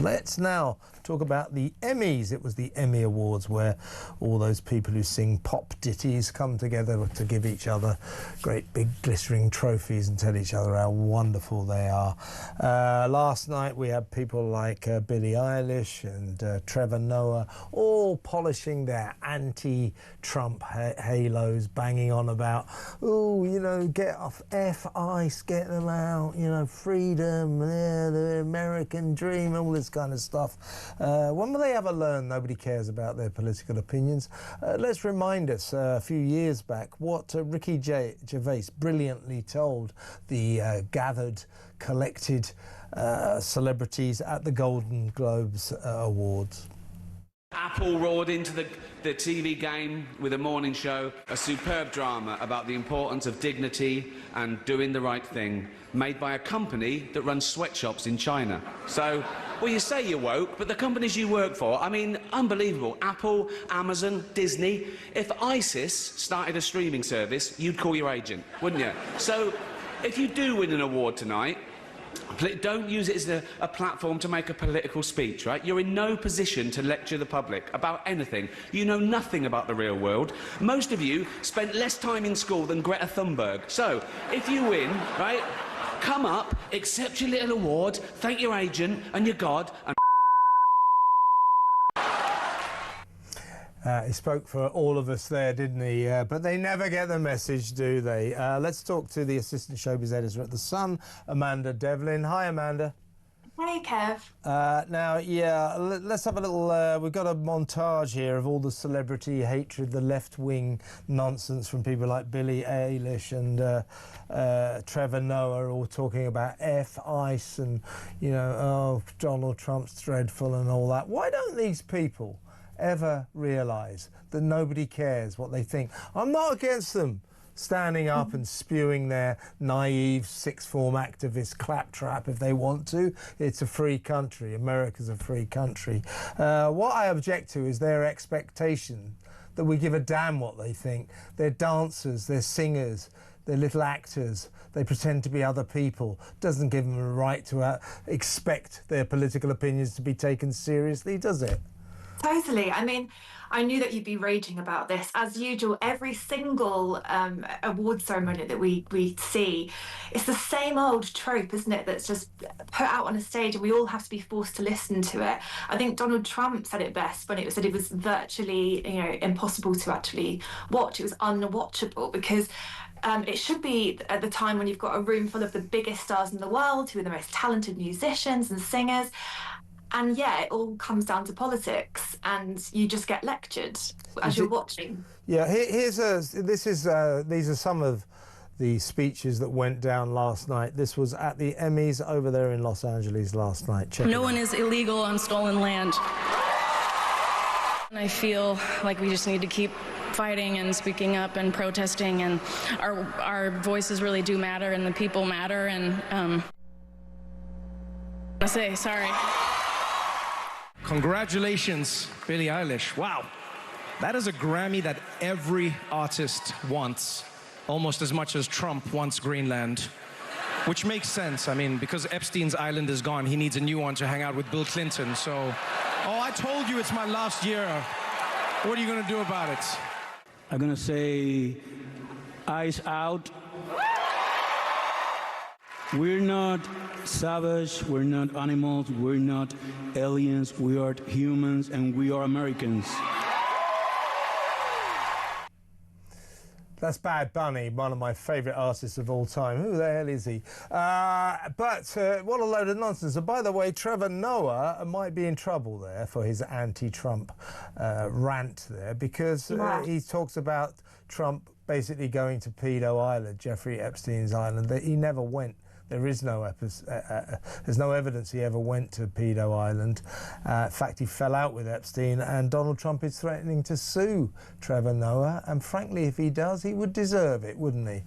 Let's now talk about the Emmys. It was the Emmy Awards where all those people who sing pop ditties come together to give each other great big glittering trophies and tell each other how wonderful they are. Last night we had people like Billie Eilish and Trevor Noah all polishing their anti-Trump halos, banging on about, oh, you know, get off F-ICE, get them out, you know, freedom, the American dream, all this kind of stuff. When will they ever learn nobody cares about their political opinions? Let's remind us a few years back what Ricky Gervais brilliantly told the gathered, collected celebrities at the Golden Globes Awards. Apple roared into the TV game with a morning show, a superb drama about the importance of dignity and doing the right thing, made by a company that runs sweatshops in China. So, well, you say you're woke, but the companies you work for, I mean, unbelievable. Apple, Amazon, Disney. If ISIS started a streaming service, you'd call your agent, wouldn't you? So, if you do win an award tonight, don't use it as a platform to make a political speech, right? You're in no position to lecture the public about anything. You know nothing about the real world. Most of you spent less time in school than Greta Thunberg. So, if you win, right, come up, accept your little award, thank your agent and your God, and he spoke for all of us there, didn't he? But they never get the message, do they? Let's talk to the assistant showbiz editor at The Sun, Amanda Devlin. Hi, Amanda. Hey, Kev. Now, yeah, let's have a little... we've got a montage here of all the celebrity hatred, the left-wing nonsense from people like Billie Eilish and Trevor Noah, all talking about F-ICE and, you know, oh, Donald Trump's dreadful and all that. Why don't these people ever realise that nobody cares what they think? I'm not against them standing up and spewing their naive sixth form activist claptrap if they want to. It's a free country. America's a free country. What I object to is their expectation that we give a damn what they think. They're dancers, they're singers, they're little actors. They pretend to be other people. Doesn't give them a right to expect their political opinions to be taken seriously, does it? Totally. I mean, I knew that you'd be raging about this. As usual, every single award ceremony that we see, it's the same old trope, isn't it, that's just put out on a stage and we all have to be forced to listen to it. I think Donald Trump said it best when it said it was virtually, you know, impossible to actually watch. It was unwatchable because it should be at the time when you've got a room full of the biggest stars in the world, who are the most talented musicians and singers. And yeah, it all comes down to politics, and you just get lectured as you're watching. Yeah, these are some of the speeches that went down last night. This was at the Emmys over there in Los Angeles last night. Check no one is illegal on stolen land. And I feel like we just need to keep fighting and speaking up and protesting, and our voices really do matter, and the people matter, and I say sorry. Congratulations, Billie Eilish. Wow. That is a Grammy that every artist wants, almost as much as Trump wants Greenland, which makes sense. I mean, because Epstein's island is gone, he needs a new one to hang out with Bill Clinton. So, oh, I told you it's my last year. What are you going to do about it? I'm going to say, eyes out. We're not savage, we're not animals, we're not aliens, we are humans, and we are Americans. That's Bad Bunny, one of my favourite artists of all time. Who the hell is he? But what a load of nonsense. And by the way, Trevor Noah might be in trouble there for his anti-Trump rant there, because he talks about Trump basically going to Pedo Island, Jeffrey Epstein's island, that he never went. There is there's no evidence he ever went to Pedo Island. In fact, he fell out with Epstein, and Donald Trump is threatening to sue Trevor Noah. And frankly, if he does, he would deserve it, wouldn't he?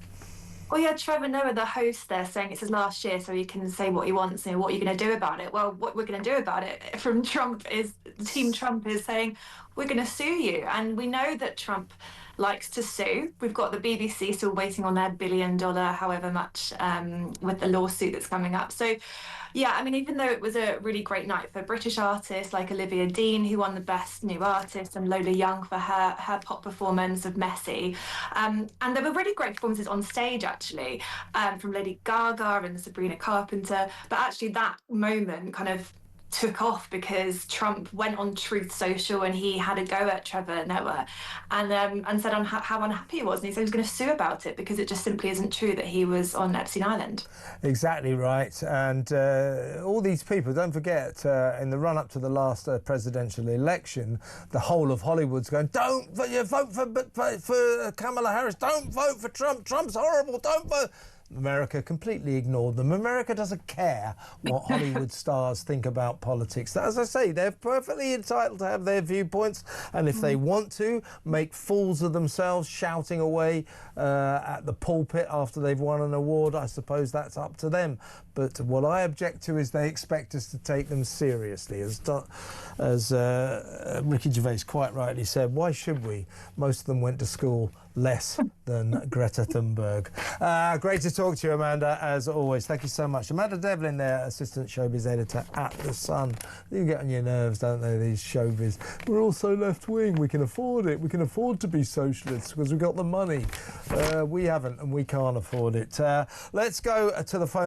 Well, yeah, Trevor Noah, the host there, saying it's his last year, so he can say what he wants and what are you going to do about it. Well, what we're going to do about it from Trump is Team Trump is saying, we're going to sue you. And we know that Trump likes to sue. We've got the BBC still waiting on their $1 billion, however much, with the lawsuit that's coming up. So, yeah, I mean, even though it was a really great night for British artists like Olivia Dean, who won the Best New Artist, and Lola Young for her pop performance of Messy. And there were really great performances on stage, actually, from Lady Gaga and Sabrina Carpenter. But actually that moment kind of took off because Trump went on Truth Social and he had a go at Trevor Noah and said how unhappy he was, and he said he was going to sue about it because it just simply isn't true that he was on Epstein Island. Exactly right. And all these people, don't forget, in the run-up to the last presidential election, the whole of Hollywood's going, don't vote for Kamala Harris, don't vote for Trump, Trump's horrible, don't vote. America completely ignored them. America doesn't care what Hollywood stars think about politics. As I say, they're perfectly entitled to have their viewpoints, and if they want to make fools of themselves shouting away at the pulpit after they've won an award, I suppose that's up to them. But what I object to is they expect us to take them seriously. As Ricky Gervais quite rightly said, why should we? Most of them went to school less than Greta Thunberg. Great to talk to you, Amanda, as always. Thank you so much. Amanda Devlin there, assistant showbiz editor at The Sun. They get on your nerves, don't they, these showbiz? We're all so left-wing, we can afford it. We can afford to be socialists because we've got the money. We haven't, and we can't afford it. Let's go to the phone.